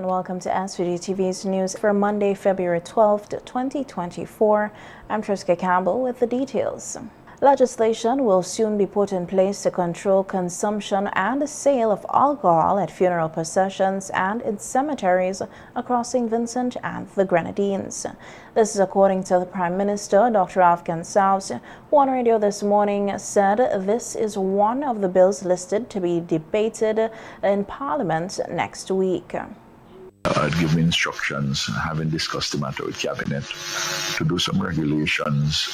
Welcome to SVG-TV's news for Monday, February 12th, 2024. I'm Triska Campbell with the details. Legislation will soon be put in place to control consumption and sale of alcohol at funeral processions and in cemeteries across St. Vincent and the Grenadines. This is according to the Prime Minister, Dr. Sandals, who on radio this morning said this is one of the bills listed to be debated in Parliament next week. I'd given instructions, having discussed the matter with Cabinet, to do some regulations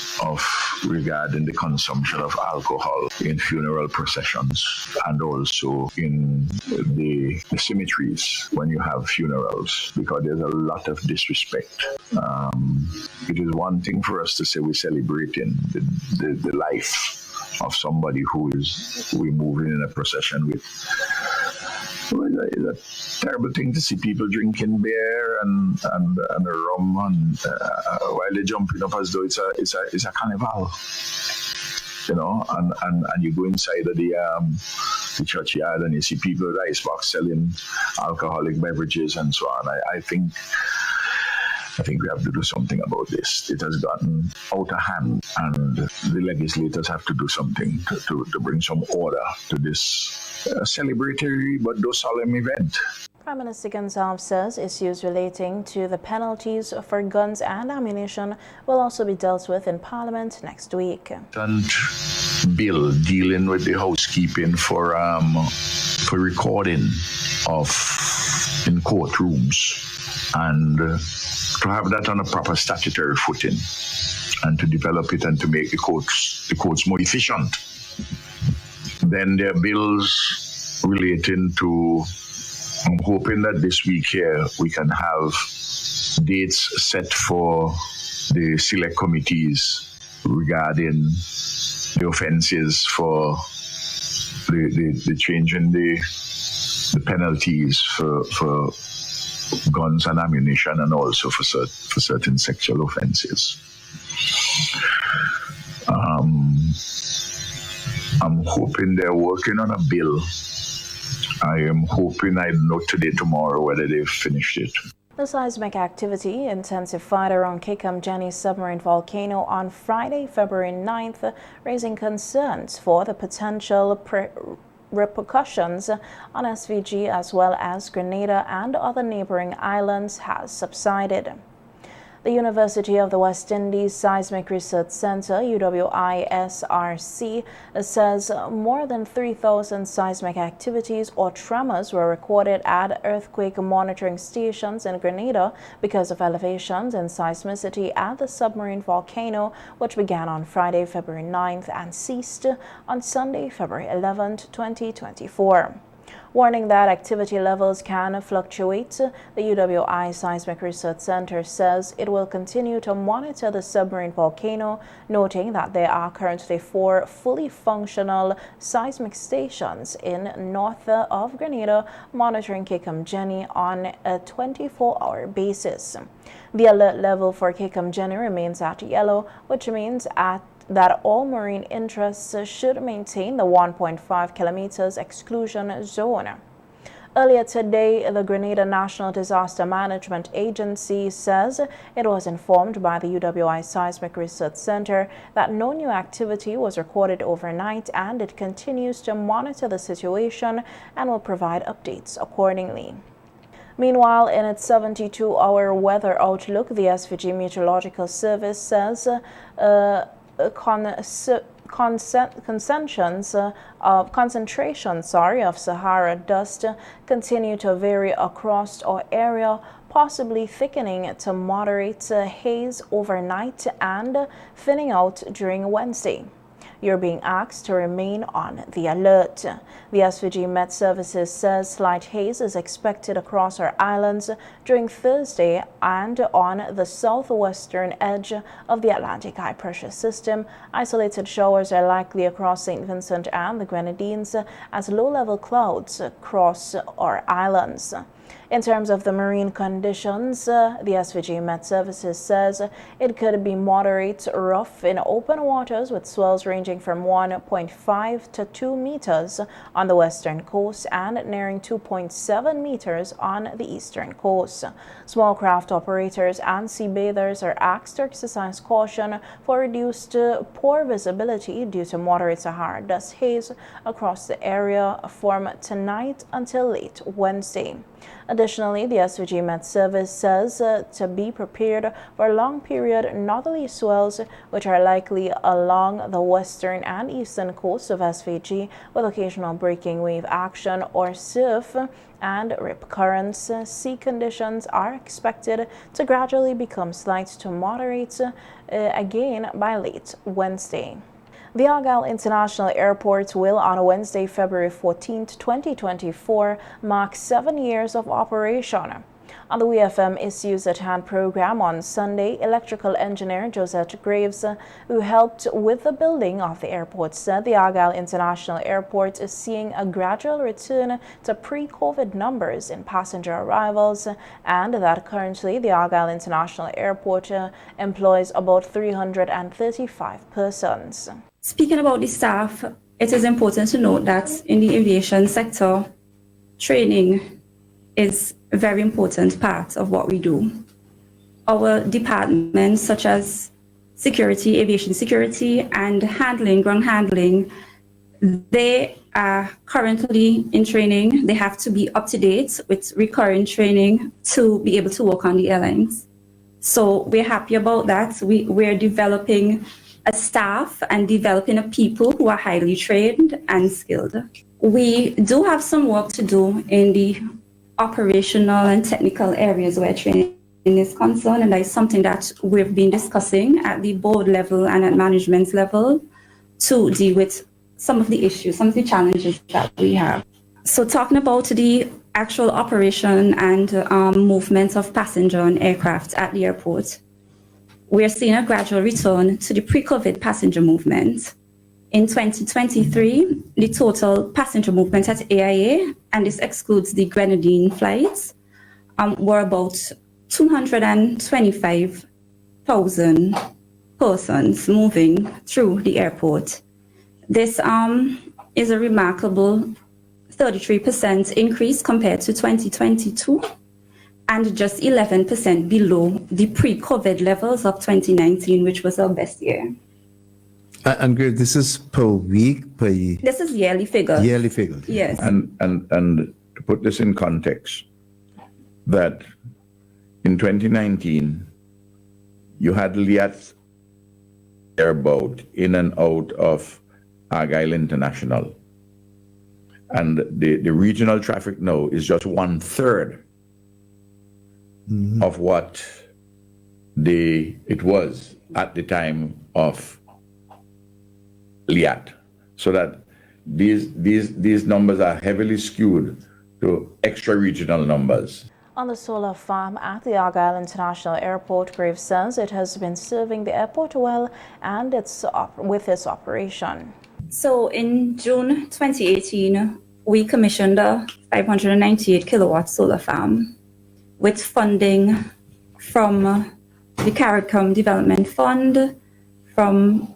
regarding the consumption of alcohol in funeral processions and also in the cemeteries when you have funerals, because there's a lot of disrespect. It is one thing for us to say we're celebrating the life of somebody who we're moving in a procession with. It's a terrible thing to see people drinking beer and rum while they're jumping up as though it's a carnival, you know. And you go inside of the churchyard and you see people with icebox selling alcoholic beverages and so on. I think we have to do something about this. It has gotten out of hand, and the legislators have to do something to bring some order to this celebratory but though solemn event. Prime Minister Gonsalves says issues relating to the penalties for guns and ammunition will also be dealt with in Parliament next week. And bill dealing with the housekeeping for recording in courtrooms, and to have that on a proper statutory footing, and to develop it and to make the courts more efficient. Then there are bills relating to, I'm hoping that this week here we can have dates set for the select committees regarding the offences for the change in the penalties for guns and ammunition, and also for certain sexual offences. I'm hoping they're working on a bill. I am hoping I'd know today, tomorrow, whether they've finished it. The seismic activity intensified around Jenny's submarine volcano on Friday, February 9th, raising concerns for the potential repercussions on SVG as well as Grenada and other neighboring islands has subsided. The University of the West Indies Seismic Research Center, UWISRC, says more than 3,000 seismic activities or tremors were recorded at earthquake monitoring stations in Grenada because of elevations in seismicity at the submarine volcano, which began on Friday, February 9th and ceased on Sunday, February 11th, 2024. Warning that activity levels can fluctuate, the UWI Seismic Research Center says it will continue to monitor the submarine volcano, noting that there are currently 4 fully functional seismic stations in north of Grenada monitoring Jenny on a 24-hour basis. The alert level for Jenny remains at yellow, which means that all marine interests should maintain the 1.5 kilometers exclusion zone. Earlier today, the Grenada National Disaster Management Agency says it was informed by the UWI Seismic Research Center that no new activity was recorded overnight, and it continues to monitor the situation and will provide updates accordingly. Meanwhile, in its 72-hour weather outlook, the SVG Meteorological Service says concentrations of Sahara dust continue to vary across our area, possibly thickening to moderate haze overnight and thinning out during Wednesday. You're being asked to remain on the alert. The SVG Met Services says slight haze is expected across our islands during Thursday and on the southwestern edge of the Atlantic high pressure system. Isolated showers are likely across St. Vincent and the Grenadines as low-level clouds cross our islands. In terms of the marine conditions, the SVG Met Services says it could be moderate rough in open waters with swells ranging from 1.5 to 2 meters on the western coast and nearing 2.7 meters on the eastern coast. Small craft operators and sea bathers are asked to exercise caution for reduced poor visibility due to moderate Sahara dust haze across the area from tonight until late Wednesday. Additionally, the SVG Met Service says to be prepared for long-period northerly swells, which are likely along the western and eastern coast of SVG, with occasional breaking wave action or surf and rip currents. Sea conditions are expected to gradually become slight to moderate again by late Wednesday. The Argyle International Airport will, on Wednesday, February 14, 2024, mark 7 years of operation. On the WFM Issues at Hand program on Sunday, electrical engineer Josette Graves, who helped with the building of the airport, said the Argyle International Airport is seeing a gradual return to pre-COVID numbers in passenger arrivals, and that currently the Argyle International Airport employs about 335 persons. Speaking about the staff, it is important to note that in the aviation sector, training is a very important part of what we do. Our departments such as security, aviation security, and handling, ground handling, they are currently in training. They have to be up to date with recurring training to be able to work on the airlines. So we're happy about that. We're developing a staff and developing a people who are highly trained and skilled. We do have some work to do in the operational and technical areas where training is concerned, and that is something that we've been discussing at the board level and at management level to deal with some of the issues, some of the challenges that we have. So talking about the actual operation and movement of passenger and aircraft at the airport, we are seeing a gradual return to the pre-COVID passenger movement. In 2023, the total passenger movement at AIA, and this excludes the Grenadine flights, were about 225,000 persons moving through the airport. This is a remarkable 33% increase compared to 2022. And just 11% below the pre-COVID levels of 2019, which was our best year. And Grace, this is per week, per year? This is yearly figures. Yearly figures. Yes. And to put this in context, that in 2019, you had Liat airboat in and out of Argyle International. And the regional traffic now is just 1/3 of what it was at the time of Liat. So that these numbers are heavily skewed to extra-regional numbers. On the solar farm at the Argyle International Airport, Graves says it has been serving the airport well and with its operation. So in June 2018, we commissioned a 598 kilowatt solar farm with funding from the CARICOM Development Fund, from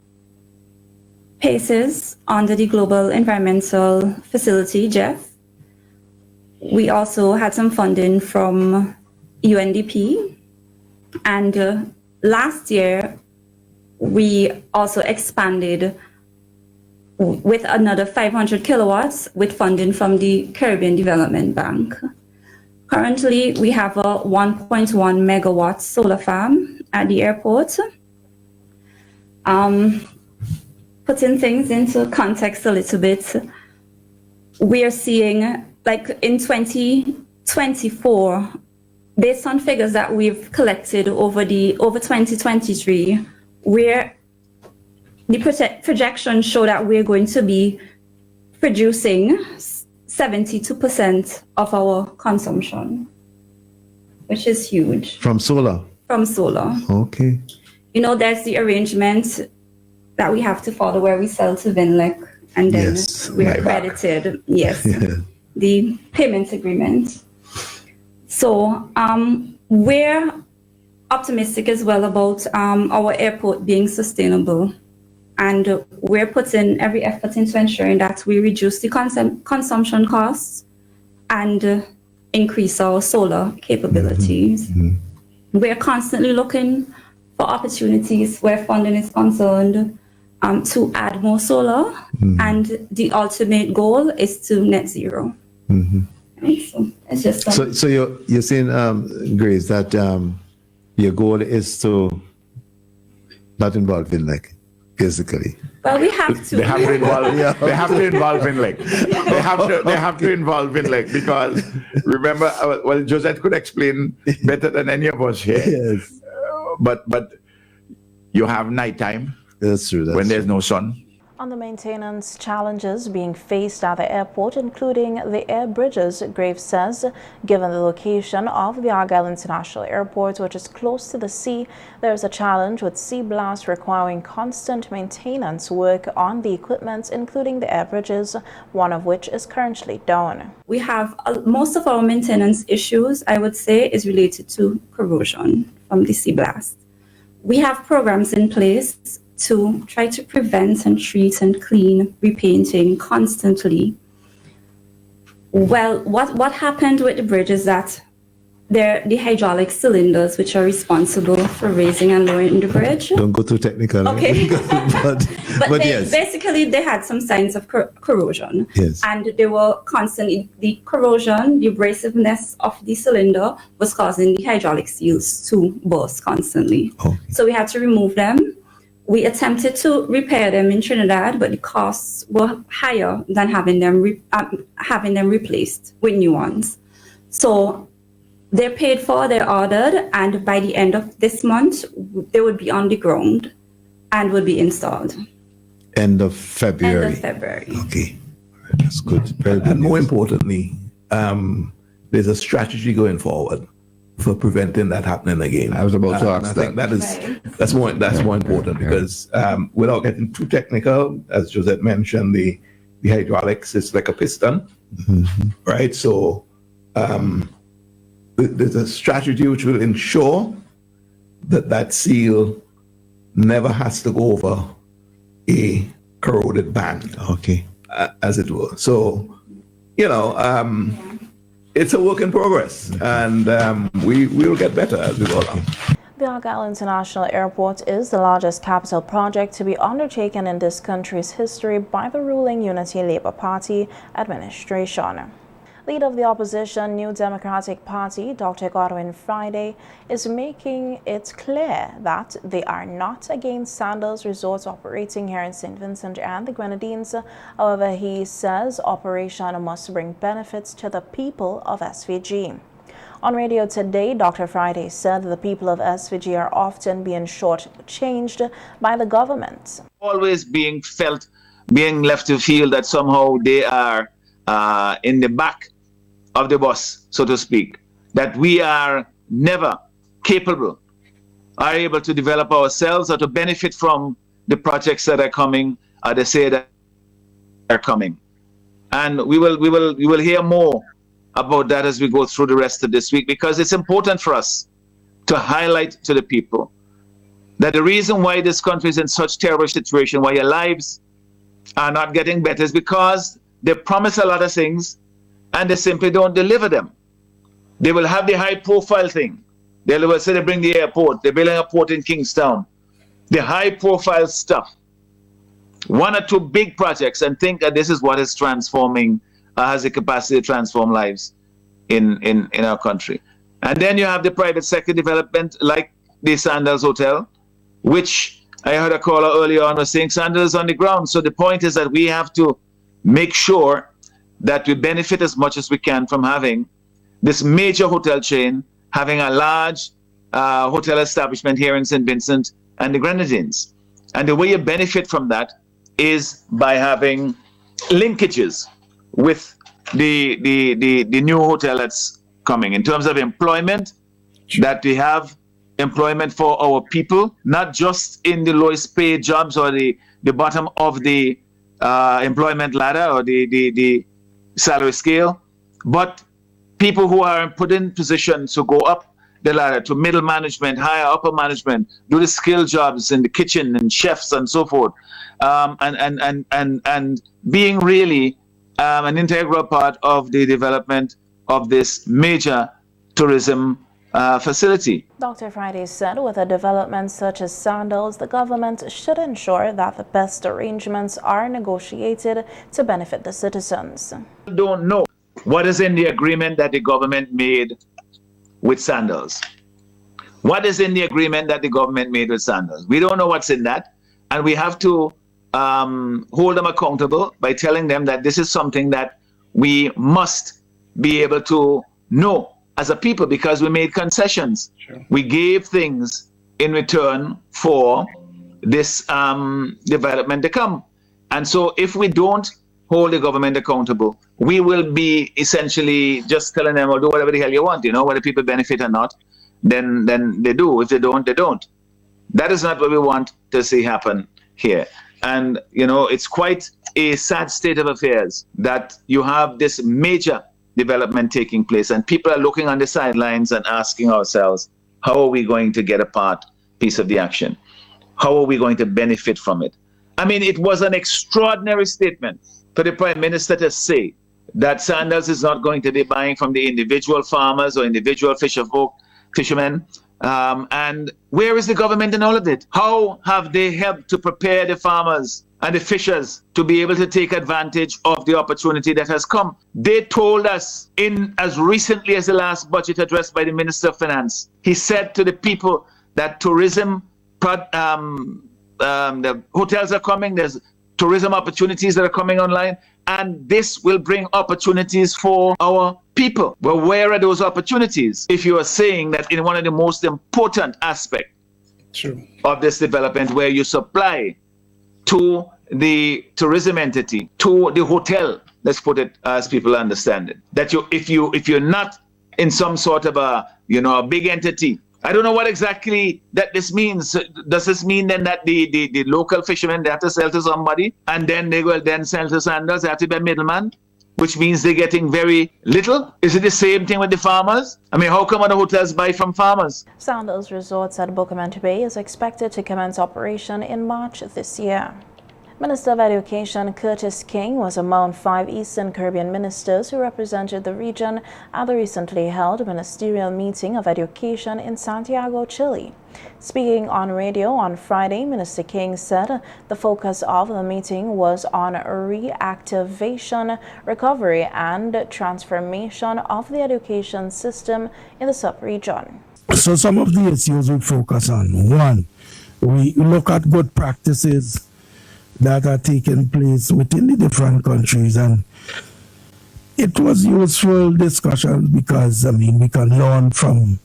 PACES under the Global Environmental Facility, GEF. We also had some funding from UNDP. And last year, we also expanded with another 500 kilowatts with funding from the Caribbean Development Bank. Currently, we have a 1.1 megawatt solar farm at the airport. Putting things into context a little bit, we are seeing, like in 2024, based on figures that we've collected over 2023, the projections show that we're going to be producing 72% of our consumption, which is huge. From solar? From solar. Okay. You know, there's the arrangement that we have to follow where we sell to Vinlec and then we're accredited. Yes. Yeah. The payment agreement. So we're optimistic as well about our airport being sustainable. And we're putting every effort into ensuring that we reduce the consumption costs and increase our solar capabilities. We're constantly looking for opportunities where funding is concerned to add more solar, and the ultimate goal is to net zero. Right? So it's just So you're saying, Grace, that your goal is to not involve in basically. well, we have to. They have to involve. They have to involve Inlec. They have to involve Inlec because remember, well, Josette could explain better than any of us here. Yes. But you have nighttime. That's true. When there's no sun. On the maintenance challenges being faced at the airport, including the air bridges, Graves says, given the location of the Argyle International Airport, which is close to the sea, there is a challenge with sea blast requiring constant maintenance work on the equipment, including the air bridges, one of which is currently down. We have most of our maintenance issues, I would say, is related to corrosion from the sea blast. We have programs in place to try to prevent and treat and clean repainting constantly. Well, what happened with the bridge is that they're the hydraulic cylinders which are responsible for raising and lowering the bridge. Don't go too technical. Okay. but yes. Basically, they had some signs of corrosion. Yes. And they were constantly, the corrosion, the abrasiveness of the cylinder was causing the hydraulic seals to burst constantly. Okay. So we had to remove them. We attempted to repair them in Trinidad, but the costs were higher than having them replaced with new ones. So they're paid for, they're ordered, and by the end of this month, they would be on the ground and would be installed. End of February. End of February. Okay. That's good. Very good. And more importantly, there's a strategy going forward for preventing that happening again. I was about to ask I think that's more important because without getting too technical, as Josette mentioned, the hydraulics is like a piston, right? So there's a strategy which will ensure that seal never has to go over a corroded band, Okay. as it were. So, it's a work in progress, and we will get better as we go along. The Argyle International Airport is the largest capital project to be undertaken in this country's history by the ruling Unity Labour Party administration. Leader of the opposition New Democratic Party, Dr. Godwin Friday, is making it clear that they are not against Sandals resorts operating here in St. Vincent and the Grenadines. However, he says operation must bring benefits to the people of SVG. On radio today, Dr. Friday said the people of SVG are often being shortchanged by the government. Always being left to feel that somehow they are in the back of the bus, so to speak, that we are never capable, are able to develop ourselves or to benefit from the projects that are coming, or they say that are coming. And we will hear more about that as we go through the rest of this week, because it's important for us to highlight to the people that the reason why this country is in such terrible situation, why your lives are not getting better, is because they promise a lot of things and they simply don't deliver them. They will have the high profile thing. They will say they bring the airport, they're building a port in Kingstown. The high profile stuff. One or two big projects and think that this is what is transforming, has the capacity to transform lives in our country. And then you have the private sector development like the Sandals Hotel, which I heard a caller earlier on was saying Sandals on the ground. So the point is that we have to make sure that we benefit as much as we can from having this major hotel chain, having a large hotel establishment here in St. Vincent and the Grenadines. And the way you benefit from that is by having linkages with the new hotel that's coming. In terms of employment, that we have employment for our people, not just in the lowest paid jobs or the bottom of the employment ladder or the salary scale, but people who are put in positions to go up the ladder to middle management, higher upper management, do the skill jobs in the kitchen and chefs and so forth, and being really an integral part of the development of this major tourism facility. Dr. Friday said with a development such as Sandals, the government should ensure that the best arrangements are negotiated to benefit the citizens. Don't know what is in the agreement that the government made with Sandals. What is in the agreement that the government made with Sandals? We don't know what's in that, and we have to hold them accountable by telling them that this is something that we must be able to know as a people, because we made concessions. Sure. We gave things in return for this development to come. And so if we don't hold the government accountable, we will be essentially just telling them, well, do whatever the hell you want, whether people benefit or not, then they do. If they don't, they don't. That is not what we want to see happen here. And, it's quite a sad state of affairs that you have this major development taking place and people are looking on the sidelines and asking ourselves, how are we going to get a piece of the action? How are we going to benefit from it? I mean, it was an extraordinary statement for the Prime Minister to say that Sandals is not going to be buying from the individual farmers or individual fishermen. And where is the government in all of it? How have they helped to prepare the farmers and the fishers to be able to take advantage of the opportunity that has come? They told us in as recently as the last budget address by the Minister of Finance, he said to the people that tourism, the hotels are coming, there's tourism opportunities that are coming online, and this will bring opportunities for our people. Well, where are those opportunities? If you are saying that in one of the most important aspects of this development, where you supply to the tourism entity, to the hotel, let's put it as people understand it, that if you're not in some sort of a big entity, I don't know what exactly that this means. Does this mean then that the local fishermen, they have to sell to somebody and then they will then sell to Sandals? They have to be a middleman, which means they're getting very little? Is it the same thing with the farmers? I mean, how come other hotels buy from farmers? Sandals Resorts at Buckaman Bay is expected to commence operation in March this year. Minister of Education Curtis King was among 5 Eastern Caribbean ministers who represented the region at the recently held ministerial meeting of education in Santiago, Chile. Speaking on radio on Friday, Minister King said the focus of the meeting was on reactivation, recovery, and transformation of the education system in the sub-region. So some of the issues we focus on. One, we look at good practices that are taking place within the different countries, and it was useful discussion because we can learn from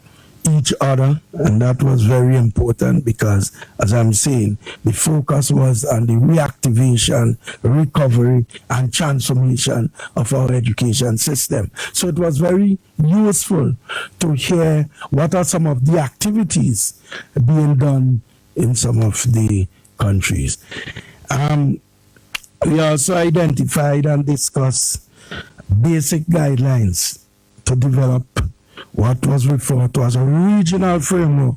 each other, and that was very important because, as I'm saying, the focus was on the reactivation, recovery, and transformation of our education system. So it was very useful to hear what are some of the activities being done in some of the countries. We also identified and discussed basic guidelines to develop what was referred to as a regional framework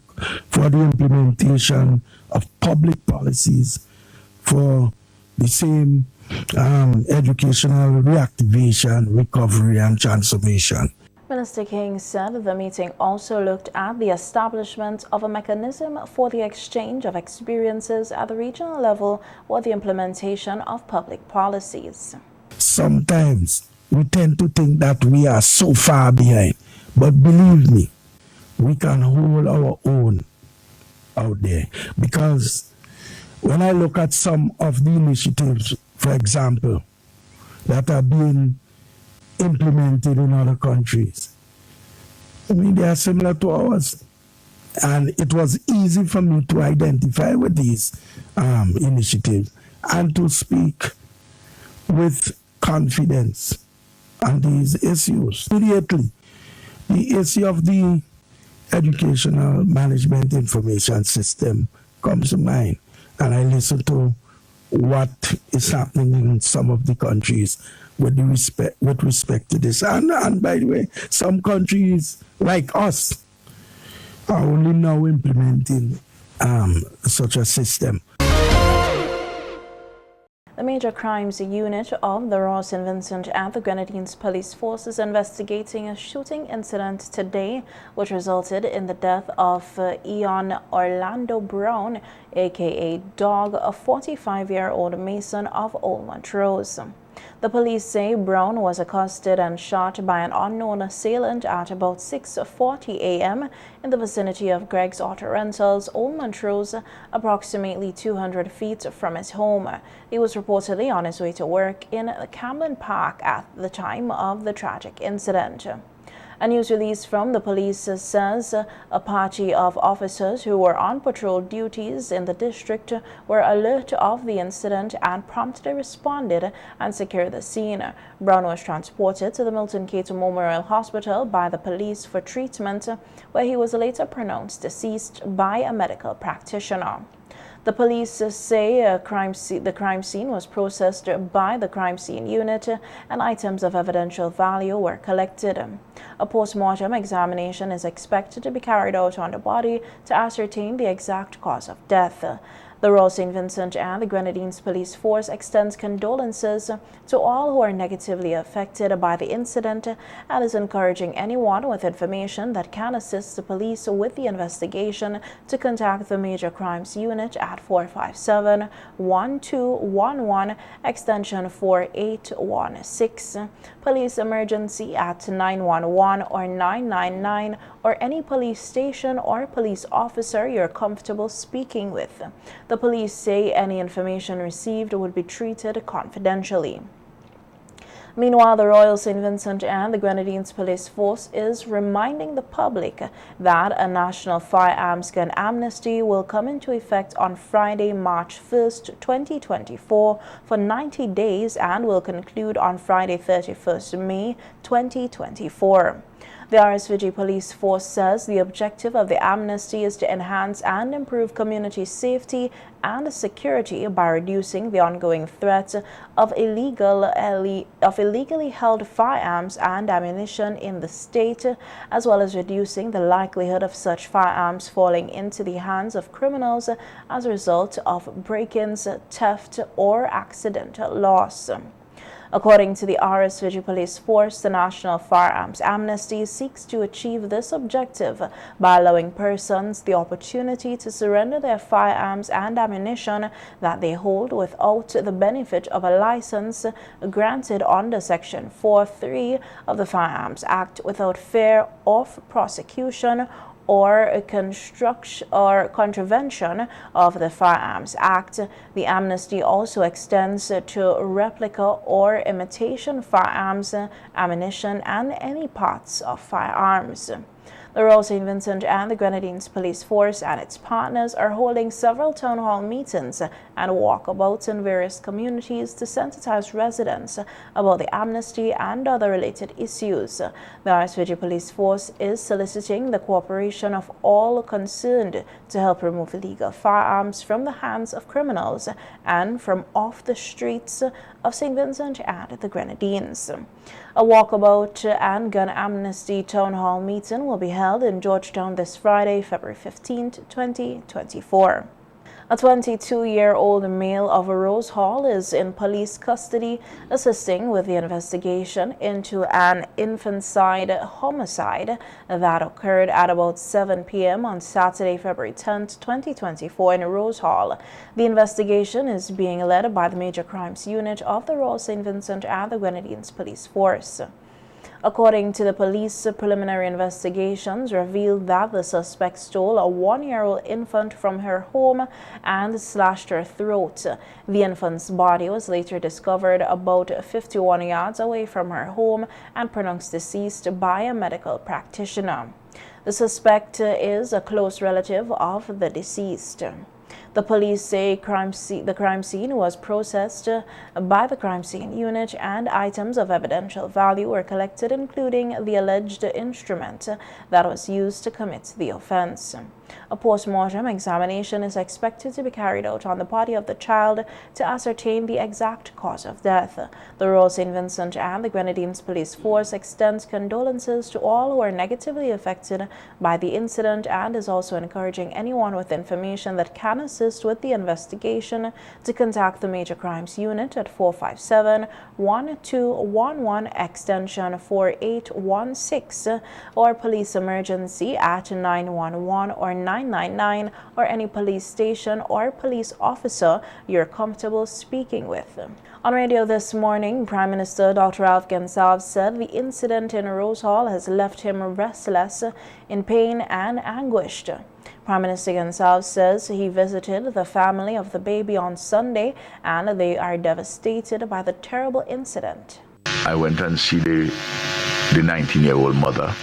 for the implementation of public policies for the same educational reactivation, recovery, and transformation. Minister King said the meeting also looked at the establishment of a mechanism for the exchange of experiences at the regional level with the implementation of public policies. Sometimes we tend to think that we are so far behind, but believe me, we can hold our own out there. Because when I look at some of the initiatives, for example, that are being implemented in other countries, they are similar to ours, and it was easy for me to identify with these initiatives and to speak with confidence on these issues. Immediately, the issue of the educational management information system comes to mind, and I listen to what is happening in some of the countries with respect to this. And by the way, some countries like us are only now implementing such a system. The Major Crimes Unit of the Royal St. Vincent and the Grenadines Police Force is investigating a shooting incident today which resulted in the death of Ian Orlando Brown, aka Dog, a 45-year-old mason of Old Montrose. The police say Brown was accosted and shot by an unknown assailant at about 6:40 a.m. in the vicinity of Greg's Auto Rentals, Old Montrose, approximately 200 feet from his home. He was reportedly on his way to work in Camden Park at the time of the tragic incident. A news release from the police says a party of officers who were on patrol duties in the district were alert of the incident and promptly responded and secured the scene. Brown was transported to the Milton Cato Memorial Hospital by the police for treatment, where he was later pronounced deceased by a medical practitioner. The police say the crime scene was processed by the crime scene unit and items of evidential value were collected. A post-mortem examination is expected to be carried out on the body to ascertain the exact cause of death. The Royal St. Vincent and the Grenadines Police Force extends condolences to all who are negatively affected by the incident and is encouraging anyone with information that can assist the police with the investigation to contact the Major Crimes Unit at 457-1211, extension 4816, police emergency at 911 or 999, or any police station or police officer you're comfortable speaking with. The police say any information received would be treated confidentially. Meanwhile, the Royal St. Vincent and the Grenadines Police Force is reminding the public that a national firearms gun amnesty will come into effect on Friday, March 1st, 2024 for 90 days and will conclude on Friday, 31st May, 2024. The RSVG Police Force says the objective of the amnesty is to enhance and improve community safety and security by reducing the ongoing threat of illegally held firearms and ammunition in the state, as well as reducing the likelihood of such firearms falling into the hands of criminals as a result of break-ins, theft, or accidental loss. According to the RSVG Police Force, the National Firearms Amnesty seeks to achieve this objective by allowing persons the opportunity to surrender their firearms and ammunition that they hold without the benefit of a license granted under Section 4.3 of the Firearms Act without fear of prosecution or contravention of the Firearms Act. The amnesty also extends to replica or imitation firearms, ammunition, and any parts of firearms. The Royal St. Vincent and the Grenadines Police Force and its partners are holding several town hall meetings and walkabouts in various communities to sensitize residents about the amnesty and other related issues. The RSVG Police Force is soliciting the cooperation of all concerned to help remove illegal firearms from the hands of criminals and from off the streets of St. Vincent and the Grenadines. A walkabout and gun amnesty town hall meeting will be held in Georgetown this Friday, February 15, 2024. A 22-year-old male of Rose Hall is in police custody, assisting with the investigation into an infanticide homicide that occurred at about 7 p.m. on Saturday, February 10, 2024 in Rose Hall. The investigation is being led by the Major Crimes Unit of the Royal St. Vincent and the Grenadines Police Force. According to the police, preliminary investigations revealed that the suspect stole a 1-year-old infant from her home and slashed her throat. The infant's body was later discovered about 51 yards away from her home and pronounced deceased by a medical practitioner. The suspect is a close relative of the deceased. The police say the crime scene was processed by the crime scene unit and items of evidential value were collected, including the alleged instrument that was used to commit the offense. A post-mortem examination is expected to be carried out on the body of the child to ascertain the exact cause of death. The Royal St. Vincent and the Grenadines Police Force extends condolences to all who are negatively affected by the incident and is also encouraging anyone with information that can assist with the investigation to contact the Major Crimes Unit at 457-1211 extension 4816 or Police Emergency at 911 or 999 or any police station or police officer you're comfortable speaking with. On radio this morning, Prime Minister Dr. Alf Gonsalves said the incident in Rose Hall has left him restless, in pain and anguished. Prime Minister Gonsalves says he visited the family of the baby on Sunday and they are devastated by the terrible incident. I went and see the 19-year-old mother,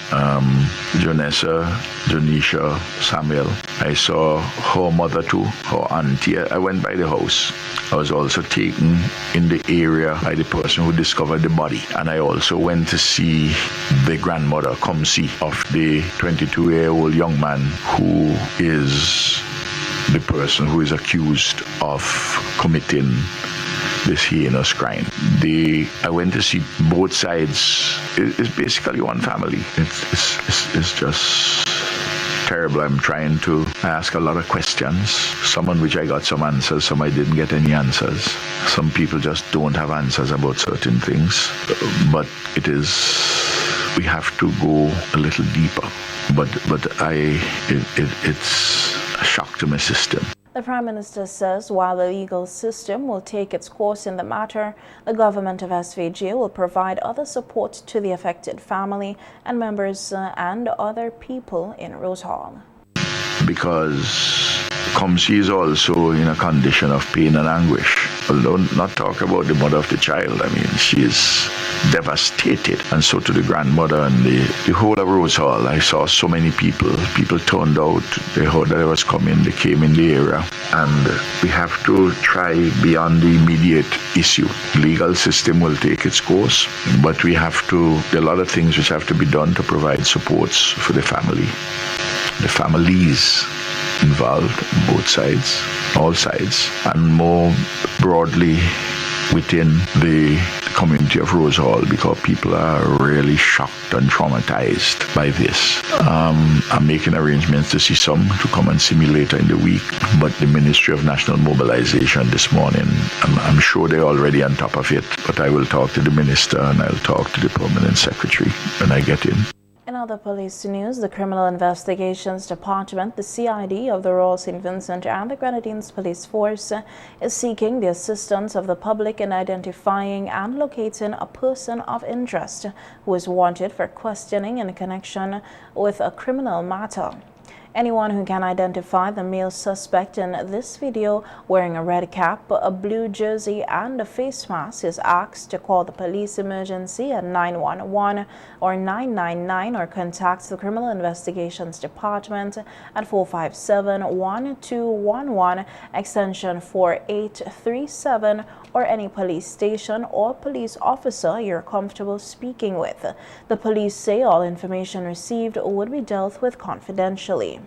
Jonessa, Jonisha, Samuel. I saw her mother too, her auntie. I went by the house. I was also taken in the area by the person who discovered the body. And I also went to see the grandmother, Kumsi, of the 22-year-old young man who is the person who is accused of committing this heinous crime. I went to see both sides. It's basically one family. It's just terrible. I'm trying to ask a lot of questions, some on which I got some answers, some I didn't get any answers. Some people just don't have answers about certain things, but we have to go a little deeper. But it's a shock to my system. The Prime Minister says while the legal system will take its course in the matter, the government of SVG will provide other support to the affected family and members and other people in Rose Hall. Because Kumsi is also in a condition of pain and anguish. Although not talk about the mother of the child, I mean, she is devastated. And so to the grandmother and the whole of Rose Hall. I saw so many people. People turned out. They heard that I was coming. They came in the area. And we have to try beyond the immediate issue. The legal system will take its course. But there are a lot of things which have to be done to provide supports for the family. The families involved, both sides, all sides, and more broadly within the community of Rose Hall, because people are really shocked and traumatized by this. I'm making arrangements to see some to come and see me later in the week, but the Ministry of National Mobilization this morning, I'm sure they're already on top of it, but I will talk to the minister and I'll talk to the permanent secretary when I get in. In other police news, the Criminal Investigations Department, the CID of the Royal St. Vincent and the Grenadines Police Force, is seeking the assistance of the public in identifying and locating a person of interest who is wanted for questioning in connection with a criminal matter. Anyone who can identify the male suspect in this video wearing a red cap, a blue jersey and a face mask is asked to call the police emergency at 911 or 999 or contact the Criminal Investigations Department at 457-1211 extension 4837 or any police station or police officer you're comfortable speaking with. The police say all information received would be dealt with confidentially.